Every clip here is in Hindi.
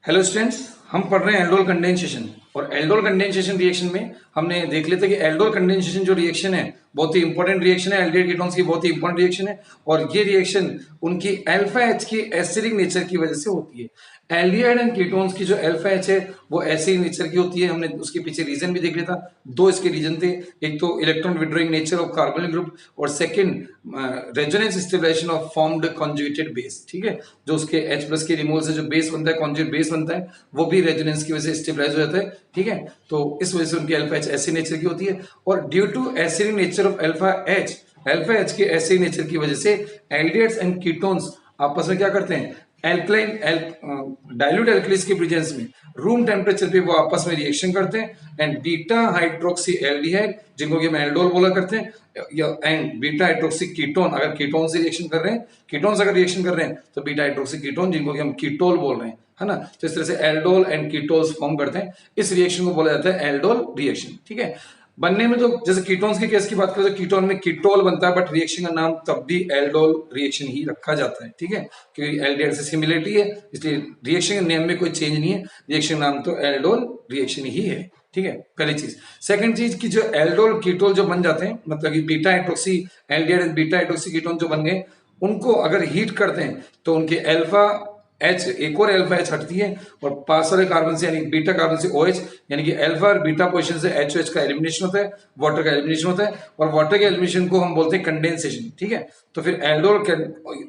हेलो स्टूडेंट्स, हम पढ़ रहे हैं एल्डोल कंडेंसेशन। और एल्डोल कंडेंसेशन रिएक्शन में हमने देख लेते कि एल्डोल कंडेंसेशन जो रिएक्शन है बहुत ही इंपॉर्टेंट रिएक्शन है, एल्डिहाइड कीटोन्स की बहुत ही इंपॉर्टेंट रिएक्शन है। और ये रिएक्शन उनकी अल्फा एच की एसिडिक नेचर की वजह से होती है। एल्डिहाइड एंड कीटोन्स की जो अल्फा एच है वो एसिडिक नेचर की होती है। हमने उसके पीछे रीजन भी देख लिया था। दो इसके रीजन थे, एक तो electron withdrawing nature of carbonyl group और second resonance stabilisation of formed conjugated base. ठीक है, जो उसके H प्लस के रिमूवल से जो बेस बनता है, कॉन्जुगेट बेस बनता है, वो भी रेजोनेंस की वजह से स्टेबलाइज हो जाता है। ठीक है, तो इस वजह से उनकी अल्फा एच एसिड नेचर की होती है। और due to acidic nature of alpha H के एसिडिक नेचर की वजह से एल्डिहाइड्स एंड कीटोन्स आपस में क्या करते हैं, एल्कलाइन डाइल्यूट एल्कलीज के प्रेजेंस में रूम टेम्परेचर पे वो आपस में रिएक्शन करते हैं एंड बीटा हाइड्रोक्सी एल्डिहाइड, जिनको कि हम एल्डोल बोला करते हैं, एंड बीटा हाइड्रोक्सी कीटोन, अगर कीटोन से रिएक्शन कर रहे हैं, कीटोन अगर रिएक्शन कर रहे हैं तो बीटा हाइड्रोक्सी कीटोन, जिनको कि हम कीटोल बोल रहे हैं, है ना। तो इस तरह से एल्डोल एंड कीटोल्स फॉर्म करते हैं। इस रिएक्शन को बोला जाता है एल्डोल रिएक्शन। ठीक है, बनने में तो जैसे कीटोन्स के केस की बात करें तो कीटोन में कीटोल बनता है, बट रिएक्शन का नाम तब भी एल्डोल रिएक्शन ही रखा जाता है। ठीक है, क्योंकि एल्डिहाइड से सिमिलरिटी है, इसलिए रिएक्शन के नेम में कोई चेंज नहीं है, रिएक्शन नाम तो एल्डोल रिएक्शन ही है। ठीक है, पहली चीज। सेकंड चीज की जो एल्डोल कीटोल जो बन जाते हैं, मतलब कि beta hydroxy aldehyde beta hydroxy ketone जो बन गए, उनको अगर हीट करते हैं तो उनके अल्फा एच, एक और अल्फा एच हटती है और पास वाले कार्बन से यानी बीटा कार्बन से OH, यानी कि अल्फा और बीटा पोजीशन से HOH का एलिमिनेशन होता है, वाटर का एलिमिनेशन होता है, और वाटर के एलिमिनेशन को हम बोलते हैं कंडेंसेशन। ठीक है, तो फिर एल्डोल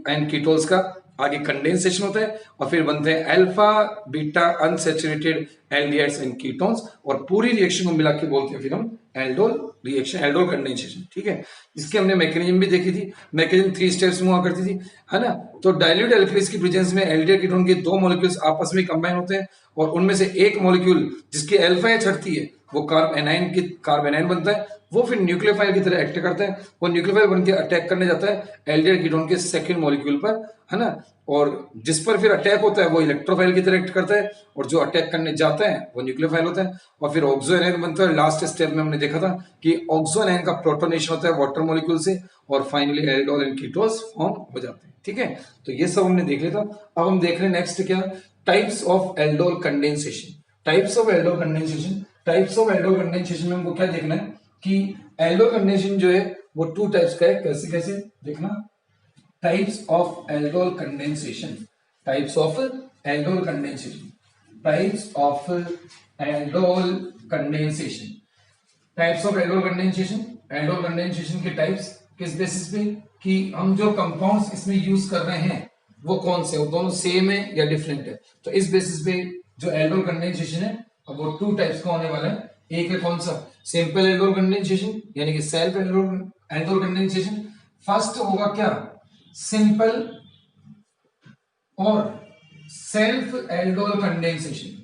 एंड कीटोल्स का आगे कंडेंसेशन होता है और फिर बनते हैं alpha beta unsaturated aldehydes and ketones, और पूरी रिएक्शन को मिला के बोलते हैं फिर हम एल्डोल रिएक्शन, एल्डोल कंडेंसेशन। ठीक है, इसके हमने मैकेनिज्म भी देखी थी। मैकेनिज्म 3 स्टेप्स में हुआ करती थी, है ना। तो डाइल्यूट एल्कलीज की प्रेजेंस में एल्डिहाइड कीटोन के 2 मॉलिक्यूल्स आपस में कंबाइन होते हैं और उनमें से एक मॉलिक्यूल जिसकी अल्फा एच हटती है वो कार्बेनाइन बनता है। वो फिर न्यूक्लियोफाइल की तरह एक्ट करता है, वो न्यूक्लियोफाइल बनकर अटैक करने जाता है एल्डिहाइड कीटोन के सेकंड मॉलिक्यूल पर, है ना। और जिस पर फिर अटैक होता है वो इलेक्ट्रोफाइल की तरह एक्ट करता है, और जो अटैक करने जाता है वो न्यूक्लियोफाइल होता है, और फिर ऑक्सो एनायन बनता है। लास्ट स्टेप में हमने देखा था कि ऑक्सो एनायन का प्रोटोनेशन होता है वाटर मॉलिक्यूल से, और finally aldol and ketones form हो जाते हैं। ठीक है, तो ये सब हमने देख लिया था। अब हम देख रहे हैं नेक्स्ट क्या, types of aldol condensation. Types of aldol condensation, types of aldol condensation में हमको क्या देखना है कि एल्डोल कंडेंसेशन जो है वो 2 टाइप्स का है। कैसे कैसे देखना, types of aldol condensation, types of aldol condensation, types of aldol condensation, types of aldol condensation. Aldol condensation के टाइप्स किस बेसिस पे कि हम जो कंपाउंड्स इसमें यूज कर रहे हैं वो कौन से, वो दोनों सेम है या डिफरेंट है। तो इस बेसिस पे जो एल्डोल कंडेंसेशन है अब वो 2 टाइप्स का होने वाला है। एक है कौन सा, सिंपल एल्डोल कंडेंसेशन यानी कि सेल्फ एल्डोल कंडेंसेशन। फर्स्ट होगा क्या, सिंपल और सेल्फ एल्डोल कंडेंसेशन,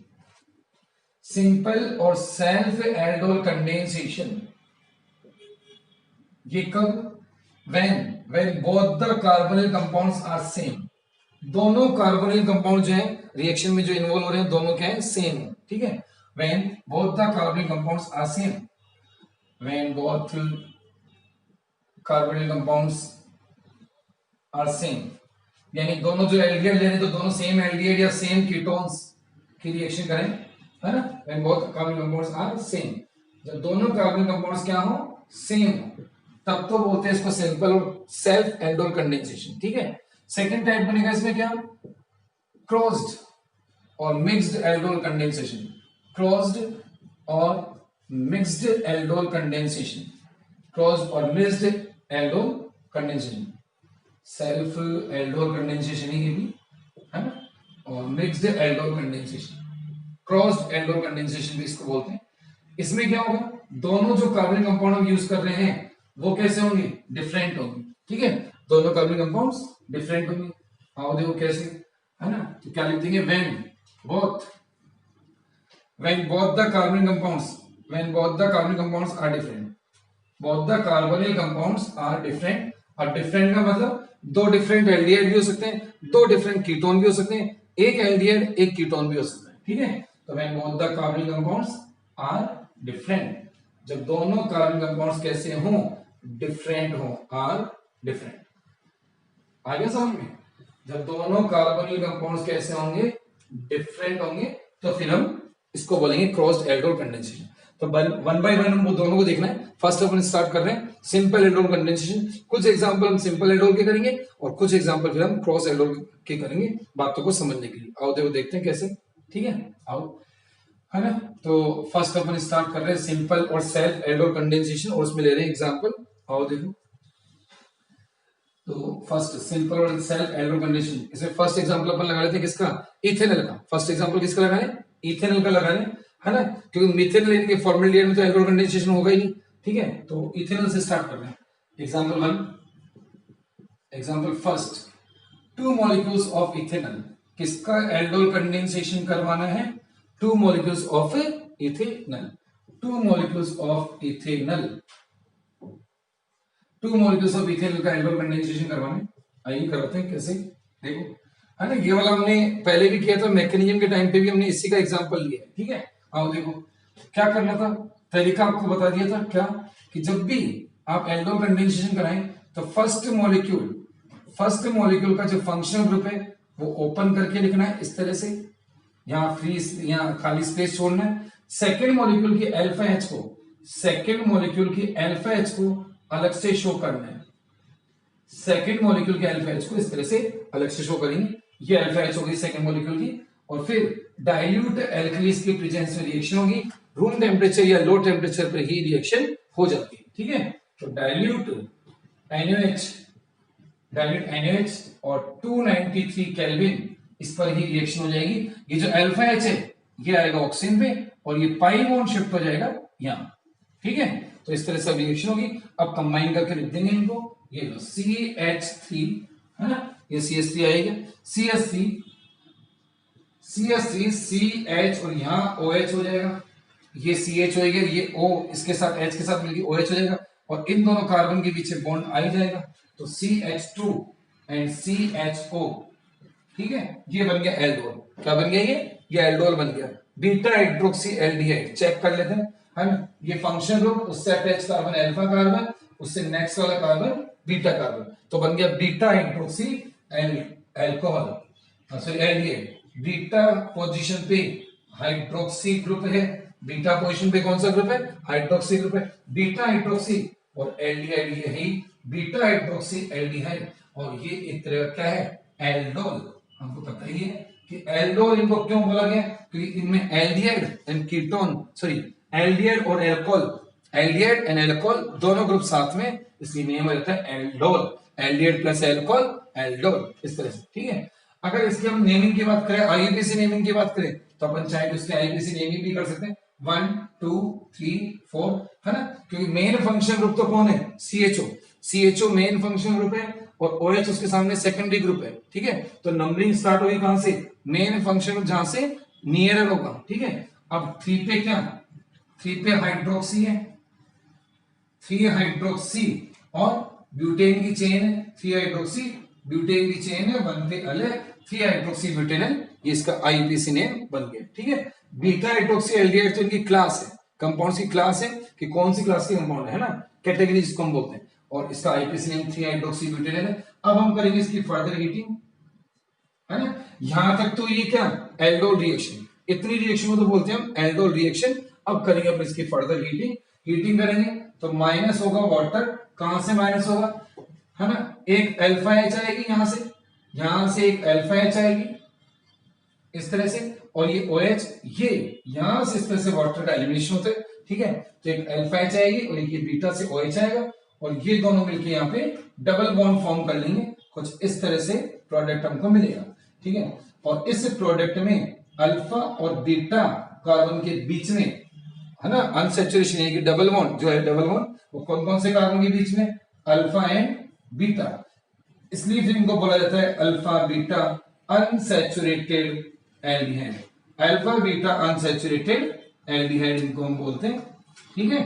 सिंपल और सेल्फ एल्डोल कंडेंसेशन। ये कब, when both the carbonyl compounds are same, दोनों कार्बोनिल कंपाउंड जो है रिएक्शन में जो इन्वॉल्व हो रहे हैं दोनों क्या है, सेम है। ठीक है, when both the carbonyl compounds are same, when both carbonyl compounds are same, यानी दोनों जो एल्डिहाइड ले रहे हैं तो दोनों सेम एल्डिहाइड या सेम कीटोन्स की रिएक्शन करें, है ना। when both carbonyl compounds are same, जब दोनों कार्बोनिल कंपाउंड्स क्या हो, सेम हो, तब तो बोलते हैं इसको सिंपल और सेल्फ एल्डोल कंडेंसेशन। ठीक है, सेकंड टाइप बनेगा इसमें क्या, क्लोज्ड और मिक्स्ड एल्डोल कंडेंसेशन, क्लोज्ड और मिक्स्ड एल्डोल कंडेंसेशन, क्लोज्ड और mixed aldol condensation, self aldol condensation ही भी, है ना, और mixed aldol condensation, closed aldol condensation भी इसको बोलते हैं। इसमें क्या होगा, दोनों जो कार्बनिक कंपाउंड हम यूज कर रहे हैं वो कैसे होंगे, डिफरेंट होंगे। ठीक है, दोनों कार्बनिक कंपाउंड्स डिफरेंट होंगे। आओ देखो कैसे, है ना। तो क्या लिख देंगे, when both the carbonyl compounds are different, both the carbonyl compounds are different। और डिफरेंट का मतलब दो डिफरेंट एल्डिहाइड भी हो सकते हैं, दो डिफरेंट कीटोन भी हो सकते हैं, एक एल्डिहाइड एक कीटोन भी हो सकता है। ठीक है, तो when both the carbonyl compounds are different, जब दोनों कार्बन कंपाउंड्स कैसे हों, डिफरेंट हो, आर डिफरेंट। आगे समझ में, जब दोनों कार्बोनिल कंपाउंड्स कैसे होंगे, डिफरेंट होंगे तो फिर हम इसको बोलेंगे क्रॉस्ड एल्डोल कंडेंसेशन। तो वन बाय वन हम दोनों को देखना है। फर्स्ट अपन स्टार्ट कर रहे हैं सिंपल एल्डोल कंडेंसेशन। कुछ एग्जांपल हम सिंपल एल्डोल के करेंगे और कुछ एग्जांपल फिर हम क्रॉस एल्डोल के करेंगे बातों को समझने के लिए। आओ देखो देखते हैं कैसे, ठीक है, आओ, है ना। तो फर्स्ट अपन स्टार्ट कर रहे हैं सिंपल और सेल्फ एल्डोल कंडेंसेशन और उसमें ले रहे हैं एग्जांपल। आओ देखो, तो फर्स्ट सिंपल और सेल्फ एल्डोल कंडेंसेशन, इसमें फर्स्ट एग्जांपल अपन लगा लेते हैं किसका, इथेनॉल का। फर्स्ट एग्जांपल किसका लगा रहे हैं, इथेनॉल का लगा रहे हैं, है ना, क्योंकि मीथेन लेने के फॉर्मल्डिहाइड में तो एल्डोल कंडेंसेशन होगा ही नहीं, ठीक है। तो इथेनॉल से स्टार्ट कर रहे हैं। Example one, example first, 2 molecules of ethanol, किसका एल्डोल कंडेंसेशन करवाना है, 2 molecules of ethanol, 2 molecules of ethanol, 2 molecules of ethanol का एल्डोल कंडेंसेशन करवाना है। आइए करवाते हैं कैसे, देखो, है ना, ये वाला हमने पहले भी किया था, मैकेनिज्म के टाइम पे भी हमने इसी का एग्जांपल लिया है, ठीक है। आओ देखो क्या करना था, तरीका आपको बता दिया था क्या, कि जब भी आप एल्डोल कंडेंसेशन कराएं तो फर्स्ट मॉलिक्यूल का जो फंक्शनल ग्रुप है वो ओपन करके लिखना है इस तरह से, यहाँ फ्री, यहाँ खाली स्पेस छोड़ना है। सेकेंड मॉलिक्यूल की अल्फा एच को, सेकेंड मॉलिक्यूल की अल्फा एच को अलग से शो करना है, सेकेंड मॉलिक्यूल के अल्फा एच को इस तरह से अलग से शो करेंगे, ये अल्फा एच होगी सेकेंड मॉलिक्यूल की। और फिर डाइल्यूट एल्कलीज की प्रेजेंस में रिएक्शन होगी, रूम टेम्परेचर या लो टेम्परेचर पर ही रिएक्शन हो जाती है, ठीक है। तो डाइल्यूट NaOH और 293 केल्विन इस पर ही रिएक्शन हो जाएगी। ये जो अल्फा एच है ये आएगा ऑक्सीजन पे और ये पाई बॉन्ड शिफ्ट हो जाएगा यहाँ, ठीक है। तो इस तरह से रिएक्शन होगी। अब कंबाइन करके लिख देंगे इनको, ये लो CH3, है ना, ये CH3 आएगा, CH3 CH और यहाँ OH हो जाएगा, ये CH हो गया, ये O इसके साथ H के साथ मिलकर OH हो जाएगा और इन दोनों कार्बन के पीछे बॉन्ड आ जाएगा, तो CH2 एंड CHO, ठीक है। ये बन गया एल्डोल। क्या बन गया, ये एल्डोल बन गया। बीटा हाइड्रोक्सी एल्डिहाइड चेक कर लेते हैं, है ना, ये फंक्शन ग्रुप, उससे अटैच कार्बन अल्फा कार्बन, उससे नेक्स्ट वाला कार्बन बीटा कार्बन, तो बन गया beta hydroxy alcohol, sorry aldehyde. Beta position पे हाइड्रोक्सी ग्रुप है, बीटा पोजीशन पे कौन सा ग्रुप है, हाइड्रोक्सी ग्रुप है। बीटा हाइड्रोक्सी और एल्डिहाइड, ये है बीटा हाइड्रोक्सी एल्डिहाइड और ये एक तरह का क्या है, एल्डोल। हमको पता ही है कि एल्डोल इनको क्यों बोला गया, क्योंकि इनमें aldehyde and ketone, sorry aldehyde और एल्कोहल, एल्डिहाइड एंड एल्कोहल दोनों ग्रुप साथ में, इसलिए नेम रहता है aldol, aldehyde plus alcohol aldol, इस तरह से, ठीक है। अगर इसकी हम नेमिंग की बात करें, आईयूपीएसी नेमिंग की बात करें, तो अपन चाहे तो इसके आईयूपीएसी नेमिंग भी कर सकते हैं, 1 2 3 4, है ना, क्योंकि मेन फंक्शन ग्रुप तो कौन है, CHO मेन फंक्शन ग्रुप है और OH उसके सामने सेकेंडरी ग्रुप है, ठीक है। तो नंबरिंग स्टार्ट होगी कहां से, मेन फंक्शन ग्रुप जहां से नियरर होगा, ठीक है। अब 3 पे क्या, 3 पे हाइड्रोक्सी है, 3 हाइड्रोक्सी और ब्यूटेन की चेन है, 3 हाइड्रोक्सी ब्यूटेन की चेन है, 1 पे अलग 3 हाइड्रोक्सी ब्यूटेनल, ये इसका आईपीसी नेम बन गया, ठीक है। बीटा हाइड्रोक्सी एल्डिहाइड तो इनकी क्लास है, कंपाउंड्स की क्लास है कि कौन सी क्लास के कंपाउंड है ना, कैटेगरी जिसको हम बोलते हैं, और इसका आईपीसी नेम 3 हाइड्रोक्सी ब्यूटेनल है। अब हम करेंगे इसकी फर्दर हीटिंग, है ना। यहां तक तो ये क्या, एल्डोल रिएक्शन, इतनी रिएक्शन को तो बोलते हैं हम एल्डोल रिएक्शन। अब करेंगे अपन इसकी फर्दर हीटिंग करेंगे तो माइनस होगा वाटर, कहां से माइनस होगा, है ना, एक अल्फा एच आएगी यहां से एक अल्फा एच आएगी इस तरह से, और ये OH, ये यहां से इस तरह से वाटर का एलिमिनेशन होता है, ठीक है। तो एक अल्फा एच आएगी और एक ये बीटा से OH आएगा और ये दोनों मिलके यहाँ पे डबल बॉन्ड फॉर्म कर लेंगे, कुछ इस तरह से प्रोडक्ट हमको मिलेगा, ठीक है। और इस प्रोडक्ट में अल्फा और बीटा कार्बन के बीच में, है ना, अनसैचुरेशन यानी कि डबल बॉन्ड जो है, डबल बॉन्ड वो कौन कौन से कार्बन के बीच में, अल्फा एंड बीटा, इसलिए फिर इनको बोला जाता है alpha beta unsaturated aldehyde, alpha beta unsaturated aldehyde इनको हम बोलते हैं, ठीक है।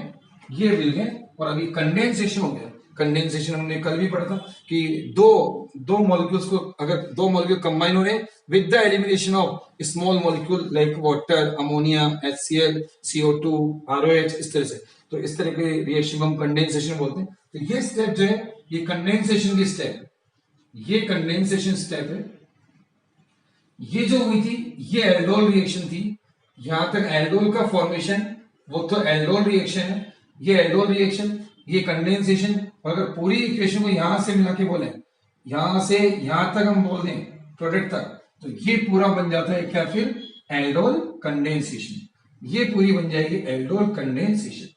ये मिल गए। और अभी कंडेंसेशन हो गया, कंडेंसेशन हमने कल भी पढ़ा था कि दो मॉलिक्यूल्स को, अगर 2 मॉलिक्यूल कंबाइन हो रहे हैं with the elimination of small molecule like water, ammonia, HCl, CO2, ROH, इस तरह से, तो इस तरह के रिएक्शन को हम कंडेंसेशन बोलते हैं। तो ये स्टेप जो है ये कंडेंसेशन की स्टेप है, ये कंडेंसेशन स्टेप है, ये जो हुई थी ये एल्डोल रिएक्शन थी, यहां तक एल्डोल का फॉर्मेशन वो तो एल्डोल रिएक्शन है, ये एल्डोल रिएक्शन, ये कंडेंसेशन। अगर पूरी इक्वेशन को यहां से मिला के बोले, यहां से यहां तक हम बोल दें प्रोडक्ट तक, तो ये पूरा बन जाता है क्या, फिर एल्डोल कंडेंसेशन। ये पूरी बन जाएगी एल्डोल कंडेंसेशन।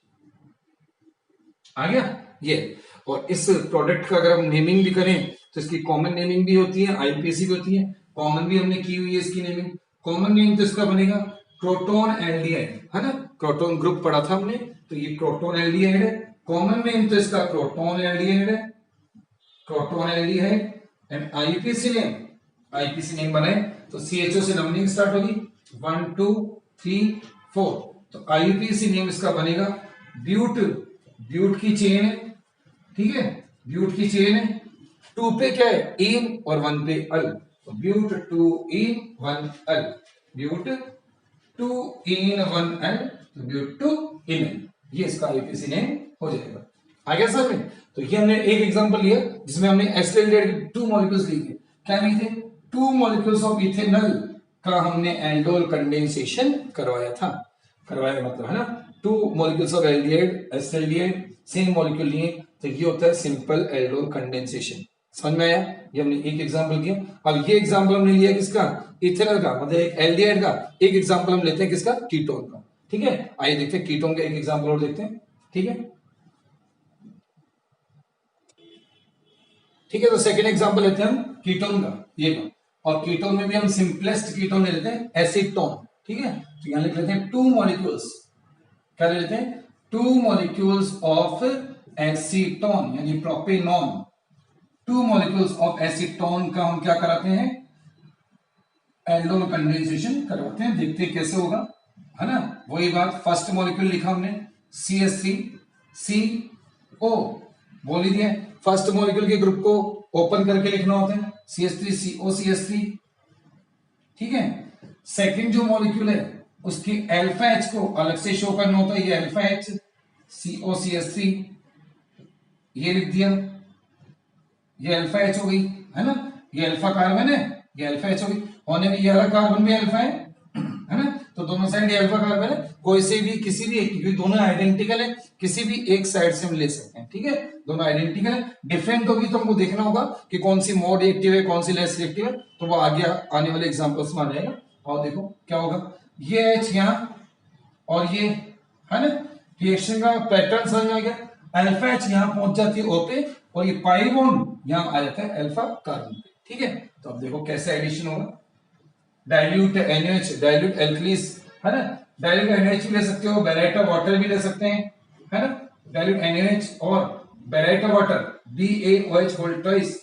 आ गया ये। और इस प्रोडक्ट का अगर हम नेमिंग भी करें तो इसकी कॉमन नेमिंग भी होती है, आईपीसी भी होती है, कॉमन भी हमने की हुई है इसकी नेमिंग। कॉमन नेम तो इसका बनेगा क्रोटोन एल्डिहाइड, है ना, क्रोटोन ग्रुप पढ़ा था हमने, तो ये क्रोटोन एल्डिहाइड है। कॉमन नेम तो इसका क्रोटोन एल्डिहाइड है, crotonaldehyde. And IUPAC name बनाए तो सीएचओ से नंबरिंग स्टार्ट होगी 1 2 3 4, तो आईपीसी नेम इसका बनेगा ब्यूट, ब्यूट की चेन है, ठीक है, ब्यूट की चेन है। 2 पे क्या है, इन, और 1 पे अल, तो ब्यूट 2 इन 1 अल, ब्यूट 2 इन 1 अल, तो ब्यूट 2 इन अल, ये इसका आईपीसी नेम हो जाएगा। आ गया सर में। तो ये हमने एक एग्जांपल लिया जिसमें हमने एसिटाइल के 2 मॉलिक्यूल्स लिए, क्या लिए थे, 2 मॉलिक्यूल्स ऑफ इथेनॉल का हमने एल्डोल कंडेंसेशन करवाया था, करवाया मतलब, है ना, 2 molecules of aldehyde acetyl same molecule लिए, तो ये होता है सिंपल एल्डोल कंडेंसेशन। समझ में आया, ये हमने एक एग्जांपल किया। अब ये एग्जांपल हमने लिया किसका, इथेनॉल का, मतलब एक एल्डिहाइड का। एक एग्जांपल हम लेते हैं किसका, कीटोन का, ठीक है। आइए देखते हैं कीटोन का एक एग्जांपल और देखते हैं, ठीक है, ठीक है। तो सेकंड एग्जांपल लेते हैं हम कीटोन का, ये का, और कीटोन में भी हम सिंपलेस्ट कीटोन ले लेते हैं, एसीटोन, ठीक है। तो यहां लिख लेते हैं 2 मॉलिक्यूल्स, क्या ले लेते हैं, 2 मॉलिक्यूल्स ऑफ एसीटोन यानी प्रोपेनॉन। 2 मॉलिक्यूल्स ऑफ एसीटोन का हम क्या कराते हैं, एल्डोल कंडेंसेशन करवाते हैं, देखते हैं कैसे होगा, है ना। वही बात, फर्स्ट मॉलिक्यूल लिखा हमने CH3CO, बोल ही दिया, फर्स्ट मॉलिक्यूल के ग्रुप को ओपन करके लिखना होता है, CH3CO ठीक है। सेकंड जो मॉलिक्यूल है उसकी अल्फा एच को अलग से शो करना होता है, ये अल्फा एच COCH3, ये लिख दिया, ये अल्फा एच हो गई, है ना, ये अल्फा कार्बन है, ये अल्फा एच हो गई, होने में ये वाला कार्बन भी अल्फा है ना, तो दोनों साइड ये अल्फा कार्बन है, कोई से भी किसी भी एक, क्योंकि दोनों आइडेंटिकल है, किसी भी एक साइड से हम ले सकते हैं, ठीक है, दोनों आइडेंटिकल है। डिफरेंट होगी तो हमको देखना होगा कि कौन सी मोर रिएक्टिव है, कौन सी लेस रिएक्टिव है, तो वो आगे आने वाले एग्जांपल्स में आ जाएगा। और देखो क्या होगा, ये एच यहाँ और ये, है ना, रिएक्शन का पैटर्न समझ में आ गया। अल्फा एच यहाँ पहुंच जाती है O पे, और ये पाई बॉन्ड यहाँ आ जाता है अल्फा कार्बन पे, ठीक है। तो अब देखो कैसे एडिशन होगा, डाइल्यूट NaOH, डाइल्यूट एल्कलीस, है ना, डाइल्यूट NaOH भी ले सकते हो, बेरेटा वाटर भी ले सकते हैं, है ना, डाइल्यूट NaOH और baryta water BaOH whole twice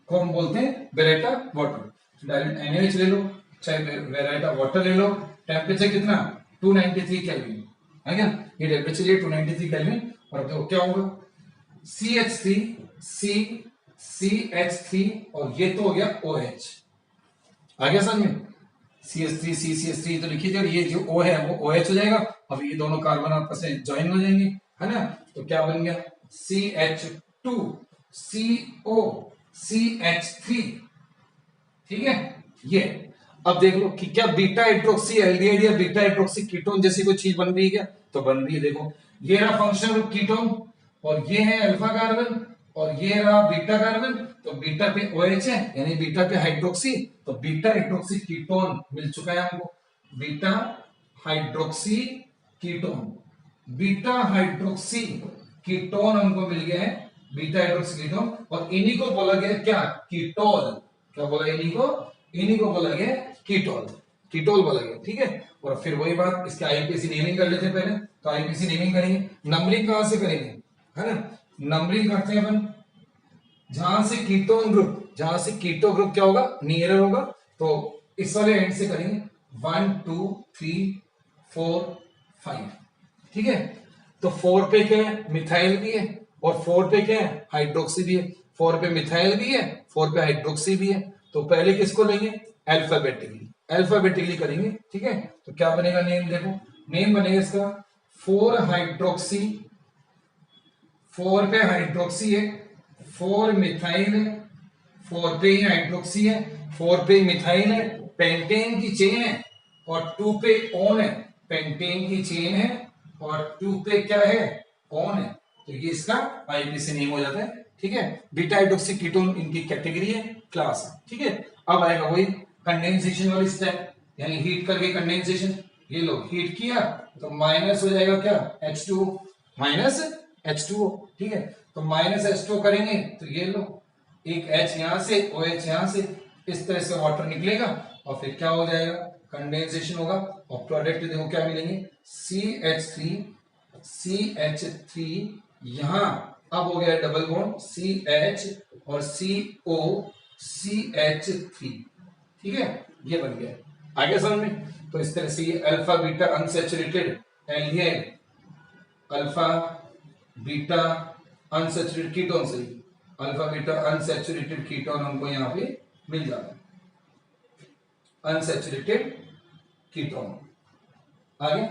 को हम बोलते हैं बेरेटा वाटर। डाइल्यूट NaOH ले लो, चाहे बेरेटा वाटर ले लो, टेम्परेचर कितना 293 केल्विन, है क्या, ये टेम्परेचर है 293 केल्विन। और देखो क्या होगा, CH3 CH3 और ये तो हो गया OH, आ गया समझ में, CH3 CH3 तो लिखिए, और ये जो O है वो OH हो जाएगा। अब ये दोनों कार्बन आपस में ज्वाइन हो जाएंगे, है ना, तो क्या बन गया CH2 CO CH3, ठीक है। ये अब देख लो कि क्या बीटा हाइड्रोक्सी एल्डिहाइड या बीटा हाइड्रोक्सी कीटोन जैसी कोई चीज बन रही है क्या, तो बन रही है। देखो ये रहा फंक्शनल कीटोन, और ये है अल्फा कार्बन, और ये रहा बीटा कार्बन, तो बीटा पे OH है यानी बीटा पे हाइड्रोक्सी, तो बीटा हाइड्रोक्सी कीटोन मिल चुका है हमको, beta hydroxy ketone, beta hydroxy ketone हमको मिल गया है, बीटा हाइड्रोक्सी कीटोन। और इन्हीं को बोला गया क्या, कीटोल, क्या बोला इन्हीं को बोला गया कीटोल, कीटोल बोला गया, ठीक है। और फिर वही बात, इसके आईपीसी नेमिंग कर लेते हैं पहले, तो आईपीसी नेमिंग करेंगे, नंबरिंग कहां से करेंगे, है ना, नंबरिंग करते हैं अपन, जहां से कीटोन ग्रुप, जहां से कीटो ग्रुप क्या होगा, नियरर होगा, तो इस वाले एंड से करेंगे 1 2 3 4 5, ठीक है। तो 4 पे क्या है, मिथाइल भी है, और 4 पे क्या है, हाइड्रोक्सी भी है, 4 पे मिथाइल भी है, 4 पे हाइड्रोक्सी भी है। तो पहले किसको लेंगे, अल्फाबेटिकली करेंगे, ठीक है। तो क्या बनेगा नेम, देखो नेम बनेगा इसका 4 हाइड्रोक्सी, 4 पे हाइड्रोक्सी है, 4 मिथाइल है, 4 पे ही हाइड्रोक्सी है, 4 पे ही मिथाइल है, पेंटेन की चेन है, और 2 पे ऑन है, पेंटेन की चेन है और 2 पे क्या है, ऑन है, तो ये इसका आईपीसी नेम हो जाता है। ठीक है, बीटा हाइड्रोक्सी कीटोन इनकी कैटेगरी है, क्लास है। ठीक है, अब आएगा वही कंडेंसेशन वाली स्टेप, यानी हीट करके कंडेंसेशन। ये लो हीट किया तो माइनस हो जाएगा क्या, H2O माइनस H2O। ठीक है, तो माइनस H2O करेंगे तो ये लो एक H यहां से OH यहां से, इस तरह से वाटर निकलेगा और फिर क्या हो जाएगा, कंडेंसेशन होगा और प्रोडक्ट देखो क्या मिलेंगे, CH3 यहां अब हो गया डबल बॉन्ड CH और CO CH3। ठीक है, ये बन गया, आगे समझ में। तो इस तरह से ये alpha beta unsaturated aldehyde, alpha beta unsaturated ketone, सही, अल्फा बीटा अनसैचुरेटेड कीटोन हमको यहाँ पे मिल जाता है, अनसैचुरेटेड कीटोन। आगे,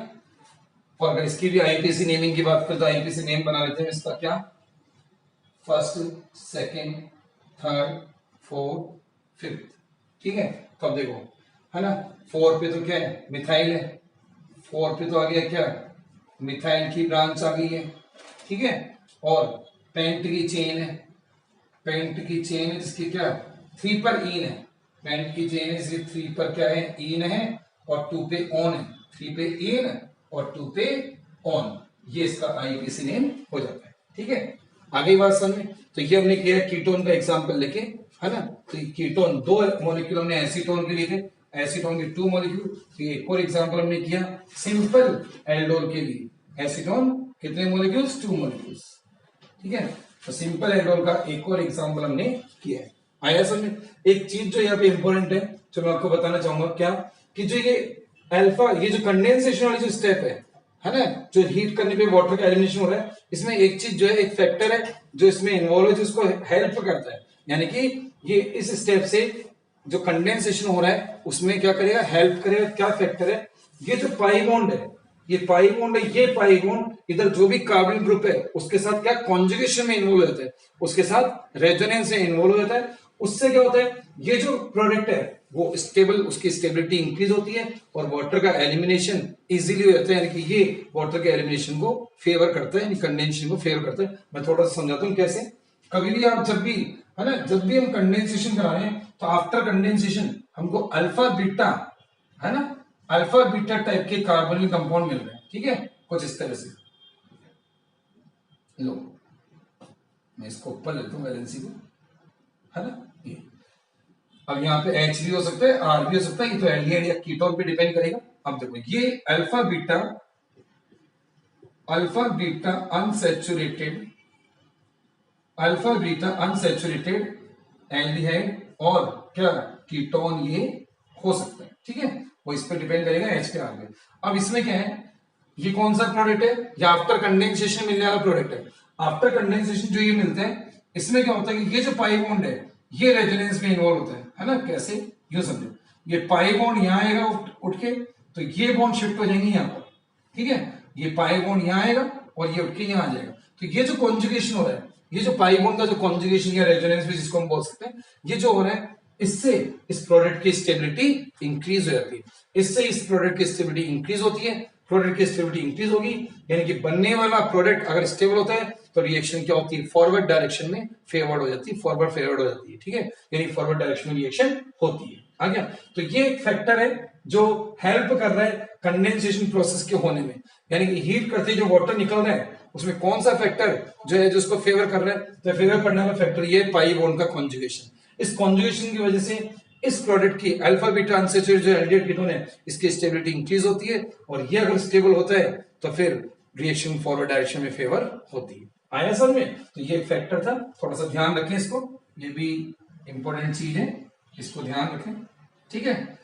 और अगर इसकी भी आईपीसी नेमिंग की बात करें तो आईपीसी नेम बना लेते हैं इसका, क्या, first, second, third, fourth, fifth. ठीक है, तो अब देखो है ना, 4 पे तो क्या है, मिथाइल है, 4 पे तो आ गया क्या, मिथाइल की ब्रांच आ गई है। ठीक है, और पेंट की चेन है, पेंट की चेन है जिसकी क्या 3 पर इन है, पेंट की चेन है जिसकी 3 पर क्या है, इन है और 2 पे ऑन है, 3 पे इन और 2 पे ऑन, ये इसका आईपीसी नेम हो जाता है। ठीक है, आगे बात समझ में। तो ये हमने किया कीटोन का एग्जांपल लेके, है ना, तो कीटोन 2 मॉलिक्यूल हमने एसीटोन के लिए थे, एसीटोन के 2 मॉलिक्यूल। तो एक और एग्जांपल हमने किया सिंपल एल्डोल के लिए, एसीटोन कितने मॉलिक्यूल्स, 2 मॉलिक्यूल्स। ठीक है, तो सिंपल एल्डोल का एक और एग्जांपल हमने किया है। आया समझ में। एक चीज जो यहाँ पे इंपॉर्टेंट है जो मैं आपको बताना चाहूंगा, क्या, कि जो ये अल्फा, ये जो कंडेंसेशन वाली जो स्टेप है ना, जो हीट करने पे वाटर का एलिमिनेशन हो रहा है, इसमें एक चीज जो है, एक फैक्टर है जो इसमें इन्वॉल्व है, जिसको हेल्प करता है, यानी कि ये इस स्टेप से जो कंडेंसेशन हो रहा है उसमें क्या करेगा, हेल्प करेगा। क्या फैक्टर है, ये जो पाई बॉन्ड है, ये पाई बॉन्ड है, ये पाई बॉन्ड इधर जो भी कार्बन ग्रुप है उसके साथ क्या कॉन्जुगेशन में इन्वॉल्व हो जाता है, उसके साथ रेजोनेंस में इन्वॉल्व हो जाता है। उससे क्या होता है, ये जो प्रोडक्ट है वो स्टेबल, उसकी स्टेबिलिटी इंक्रीज होती है और वाटर का एलिमिनेशन इजीली हो जाता है, यानी कि ये वाटर के एलिमिनेशन को फेवर करता है, यानी कंडेंसेशन को फेवर करता है। मैं थोड़ा सा समझाता हूँ कैसे। कभी भी आप जब भी, है ना, जब भी हम कंडेंसेशन करा रहे हैं तो आफ्टर कंडेंसेशन हमको अल्फा बीटा, है ना, अल्फा बीटा टाइप के कार्बोनिल कंपाउंड मिल रहे हैं। ठीक है, कुछ इस तरह से लो, मैं इसको ऊपर लेता हूँ वैलेंसी को, है ना, ये अब यहाँ पे H भी हो सकता है, R भी हो सकता है, ये तो एल्डिहाइड या कीटोन पे डिपेंड करेगा। अब देखो ये alpha beta unsaturated, alpha beta unsaturated aldehyde और क्या कीटोन ये हो सकता है। ठीक है, वो इस पे डिपेंड करेगा, H पे, R पे। अब इसमें क्या है, ये कौन सा प्रोडक्ट है, ये आफ्टर कंडेंसेशन मिलने वाला प्रोडक्ट है। आफ्टर कंडेंसेशन जो ये मिलते हैं, इसमें क्या होता है कि ये जो पाई बॉन्ड है ये रेजोनेंस में इन्वॉल्व होता है ना, कैसे, यूं समझो, ये पाई बॉन्ड यहाँ आएगा उठ के, तो ये बॉन्ड शिफ्ट हो जाएंगे यहाँ पर। ठीक है, ये पाई बॉन्ड यहाँ आएगा और ये उठ के यहाँ आ जाएगा, तो ये जो कॉन्जुगेशन हो रहा है, ये जो पाई बॉन्ड का जो कॉन्जुगेशन या रेजोनेंस भी जिसको हम बोल सकते हैं, ये जो हो रहा है, इससे इस प्रोडक्ट की स्टेबिलिटी इंक्रीज हो जाती है। इससे इस प्रोडक्ट की स्टेबिलिटी इंक्रीज होती है, प्रोडक्ट की स्टेबिलिटी इंक्रीज होगी, यानी कि बनने वाला प्रोडक्ट अगर स्टेबल होता है तो रिएक्शन क्या होती है, फॉरवर्ड डायरेक्शन में फेवर्ड हो जाती है, फॉरवर्ड फेवर्ड हो जाती है। ठीक है, यानी फॉरवर्ड डायरेक्शन में रिएक्शन होती है। आ गया, तो ये एक फैक्टर है जो हेल्प कर रहा है कंडेंसेशन प्रोसेस के होने में, यानी कि हीट करते जो वाटर निकल रहा है उसमें कौन सा फैक्टर जो है जिसको फेवर कर रहा है, तो फेवर करने वाला फैक्टर ये पाई बॉन्ड का कॉन्जुगेशन। इस कॉन्जुगेशन की वजह से इस प्रोडक्ट की अल्फा बीटा अनसैचुरेटेड जो एल्डिहाइड कीटोन है इसकी स्टेबिलिटी इंक्रीज होती है, और ये अगर स्टेबल होता है तो फिर रिएक्शन फॉरवर्ड डायरेक्शन में फेवर होती है। आया समझ में। तो ये एक फैक्टर था, थोड़ा सा ध्यान रखें इसको, ये भी इंपॉर्टेंट चीज है, इसको ध्यान रखें। ठीक है,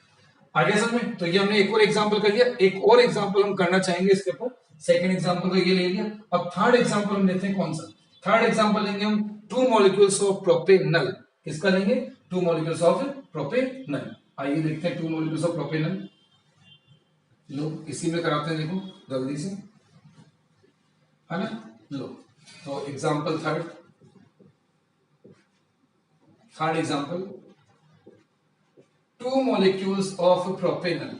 आगे समझ में। तो ये हमने एक और एग्जांपल कर लिया, एक और एग्जांपल हम करना चाहेंगे इसके ऊपर। सेकंड एग्जांपल तो ये ले लिया, अब थर्ड एग्जांपल हम लेते हैं। कौन सा थर्ड एग्जांपल लेंगे हम, 2 मॉलिक्यूल्स ऑफ प्रोपेनल। किसका लेंगे, 2 मॉलिक्यूल्स ऑफ प्रोपेनल। आइए देखते हैं 2 मॉलिक्यूल्स ऑफ प्रोपेनल। लो इसी में कराते हैं, देखो जल्दी से, है ना। लो तो example third example, 2 molecules of propanol,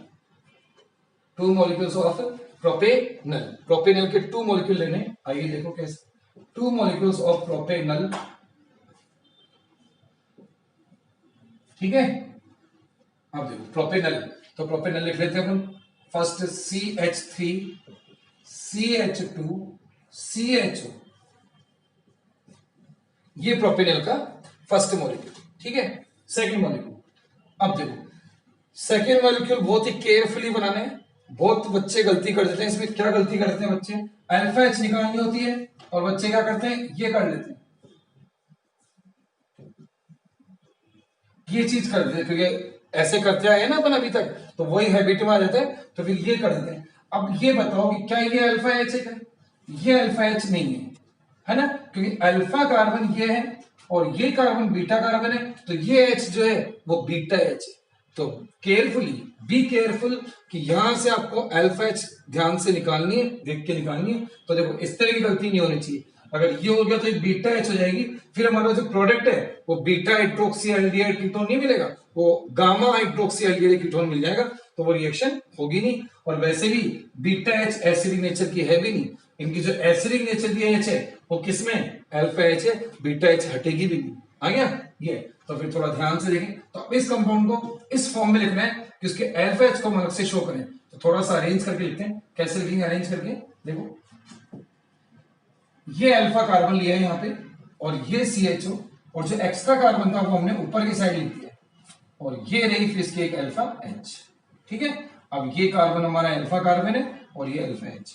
2 molecules of propanal. Propanal के 2 मॉलिक्यूल लेने, आइए देखो कैसे। 2 मॉलिक्यूल्स ऑफ प्रोपेनल, ठीक है। अब देखो प्रोपेनल, तो प्रोपेनल लिख लेते हैं अपन। फर्स्ट CH3 CH2 CHO, ये प्रोपेनल का फर्स्ट मॉलिक्यूल, ठीक है। सेकंड मॉलिक्यूल, अब देखो सेकंड मॉलिक्यूल बहुत ही केयरफुली बनाना है। बहुत बच्चे गलती कर देते हैं इसमें। क्या गलती करते हैं बच्चे? अल्फा एच निकालनी होती है और बच्चे क्या करते हैं, ये कर लेते हैं, ये चीज कर देते हैं, क्योंकि ऐसे करते आए ना अपन अभी तक, तो वही हैबिट में आ जाते हैं, तो फिर ये कर देते हैं। अब ये बताओ कि क्या ये अल्फा एच है? क्या ये अल्फा एच नहीं है ना? क्योंकि अल्फा कार्बन ये है और ये कार्बन बीटा कार्बन है, तो ये एच जो है वो बीटा एच है। तो केयरफुली, बी केयरफुल कि यहां से आपको अल्फा एच ध्यान से निकालनी है, देख के निकालनी है। तो देखो इस तरह की गलती नहीं होनी चाहिए। अगर ये हो गया तो ये बीटा एच हो जाएगी, फिर हमारा जो प्रोडक्ट है वो बीटा हाइड्रोक्सी एल्डिहाइड कीटोन नहीं मिलेगा, वो गामा हाइड्रोक्सी एल्डिहाइड कीटोन मिल जाएगा, तो वो रिएक्शन होगी नहीं। और वैसे भी बीटा एच एसिडिक नेचर की है भी नहीं, इनकी जो एसिडिक नेचर की एच है वो किसमें? अल्फा एच है, बीटा एच हटेगी भी नहीं। आ गया ये? तो फिर थोड़ा ध्यान से देखें। तो अब इस कंपाउंड को इस फॉर्म में लिखना है कि उसके अल्फा एच को हम अलग से शो करें। तो थोड़ा सा अरेंज करके लिखते हैं। कैसे लिखेंगे अरेंज करके? देखो ये अल्फा कार्बन लिया है यहाँ पे और ये CHO, और जो एक्स्ट्रा कार्बन था वो हमने ऊपर की साइड लिख दिया और ये रही फिर इसकी एक अल्फा एच, ठीक है। अब ये कार्बन हमारा अल्फा कार्बन है और ये अल्फा एच।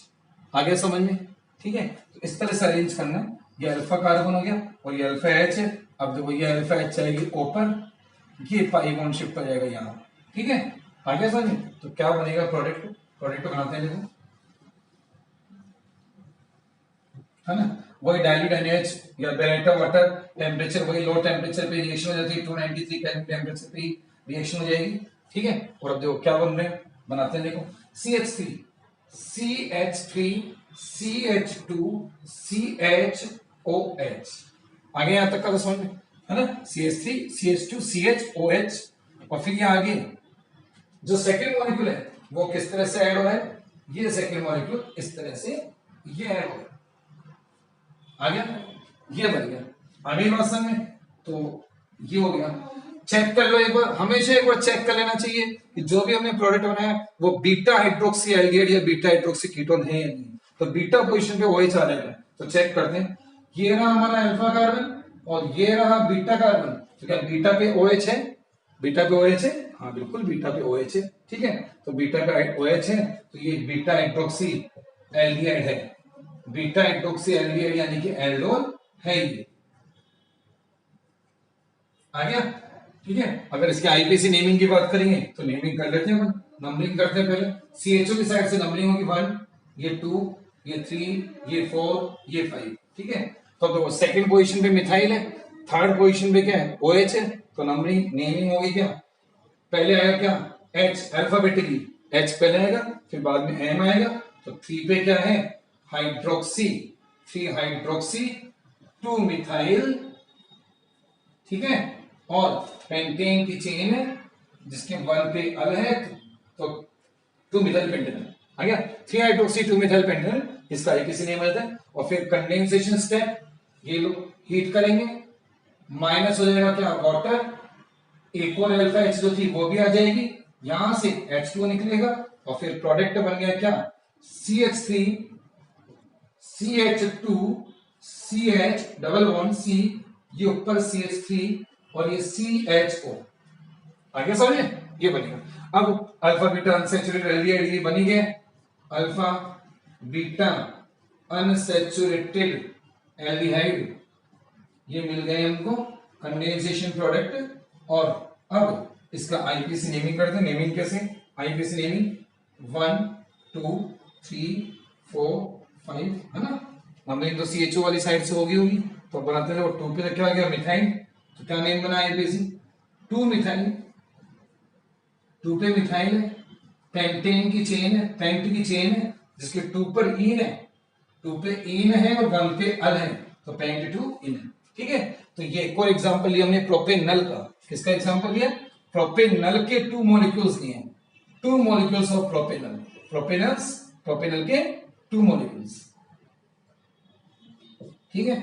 आ गया समझ में? ठीक है। तो इस तरह से अरेंज करना है। ये अल्फा कार्बन हो गया और ये अल्फा एच है। अब देखो ये अल्फा एच आएगी ऊपर, ये पाई बॉन्ड शिफ्ट हो जाएगा यहाँ, ठीक है। आ गया समझ में? तो क्या बनेगा प्रोडक्ट? प्रोडक्ट बनाते हैं देखो, है ना। वही डाइल्यूट NaOH या बेरेटा वाटर, टेम्परेचर वही लो टेम्परेचर पे रिएक्शन हो जाती है, 293 केल्विन टेम्परेचर पे रिएक्शन हो जाएगी, ठीक है। और अब देखो क्या बन रहे हैं, बनाते हैं देखो। CH3 CH2 CHOH, आगे यहां तक का तो समझ में है ना। CH3 CH2 CHOH, और फिर यहाँ आगे जो सेकेंड मॉलिक्यूल है वो किस तरह से ऐड हो रहा है? ये सेकेंड मॉलिक्यूल इस तरह से ये ऐड हो रहा है। आ गया? ये बन गया। आगे बात समझ में? तो ये हो गया। चेक कर लो एक बार, हमेशा एक बार चेक कर लेना चाहिए कि जो भी हमने प्रोडक्ट बनाया वो बीटा हाइड्रोक्सी एल्डिहाइड या बीटा हाइड्रोक्सी कीटोन है या नहीं। तो बीटा पोजीशन पे OH आ जाएगा, तो चेक करते हैं। ये रहा हमारा अल्फा कार्बन और ये रहा बीटा कार्बन, तो क्या बीटा पे OH है? बीटा पे OH है, हाँ बिल्कुल बीटा पे OH है, ठीक है। तो बीटा पे OH है, तो ये बीटा हाइड्रोक्सी एल्डिहाइड है, बीटा हाइड्रोक्सी एल्डिहाइड यानी कि एल्डोल है ये। आ गया? ठीक है। अगर इसके आईपीसी नेमिंग की बात करेंगे तो नेमिंग कर लेते हैं, नंबरिंग करते हैं पहले। CHO की साइड से नंबरिंग होगी 1, ये 2, ये 3, ये 4, ये 5, ठीक है। तो देखो सेकंड पोजीशन पे मिथाइल है, थर्ड पोजीशन पे क्या है? OH है, तो नंबरिंग नेमिंग होगी क्या? पहले आएगा क्या? H, अल्फाबेटिकली H पहले आएगा, फिर बाद में M आएगा। तो 3 पे क्या है? हाइड्रोक्सी, 3 हाइड्रोक्सी 2 मिथाइल, ठीक है। और पेंटेन की चेन है जिसके 1 पे अल है, तो 2 मिथाइल पेंटेनल आ गया। 3 हाइड्रोक्सी 2 मिथाइल पेंटेनल, इसका आईपीसी नेम आता है। और फिर कंडेंसेशन स्टेप, ये लोग हीट करेंगे, माइनस हो जाएगा क्या? वाटर, एक और अल्फा एच जो थी वो भी आ जाएगी, यहां से H2 निकलेगा और फिर प्रोडक्ट बन गया क्या? CH3 CH2 CH double bond C, ये ऊपर CH3 और ये CHO। आगे समझे? ये बनेगा। अब अल्फा बीटा अनसैचुरेटेड एल्डिहाइड ये बनी गए, अल्फा बीटा अनसैचुरेटेड एल्डिहाइड ये मिल गए हमको कंडेंसेशन प्रोडक्ट। और अब इसका आईपीसी नेमिंग करते हैं। नेमिंग कैसे? आईपीसी नेमिंग 1 2 3 4 5, है ना। नंबरिंग तो CHO वाली साइड से होगी, तो बनाते हैं। 2 पे क्या आ गया? मिथाइल, तो क्या नेम बना आईपीसी? 2 मिथाइल, 2 पे मिथाइल है, पेंटेन की चेन है, पेंट की चेन है जिसके 2 पर इन है, 2 पे इन है और 1 पे अल है, तो पेंट 2 इन है, ठीक है। तो ये एक और एग्जांपल लिया हमने प्रोपेनल का। किसका एग्जांपल लिया? प्रोपेनल के 2 मॉलिक्यूल्स लिए, 2 मॉलिक्यूल्स ऑफ प्रोपेनल। प्रोपेनल्स, प्रोपेनल के 2 मॉलिक्यूल्स, ठीक है।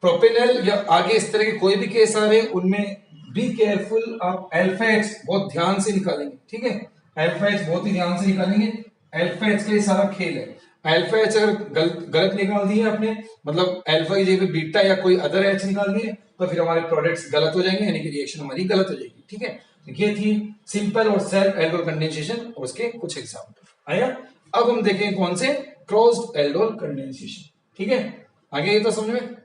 प्रोपेनल या आगे इस तरह के कोई भी केस आ रहे हैं उनमें बी केयरफुल, आप अल्फा एच बहुत ध्यान से निकालेंगे, ठीक है। अल्फा एच बहुत ही ध्यान से निकालेंगे, अल्फा एच का ये सारा खेल है। अल्फा एच अगर गलत निकाल दिए आपने, मतलब अल्फा की जगह बीटा या कोई अदर एच निकाल दिए, तो फिर हमारे प्रोडक्ट्स गलत हो जाएंगे, यानी कि रिएक्शन हमारी गलत हो जाएगी, ठीक है। तो ये थी सिंपल और सेल्फ एल्डोल कंडेंसेशन और उसके कुछ एग्जाम्पल आया। अब हम देखें कौन से क्रॉस्ड एल्डोल कंडेंसेशन, ठीक है। आगे ये तो समझ में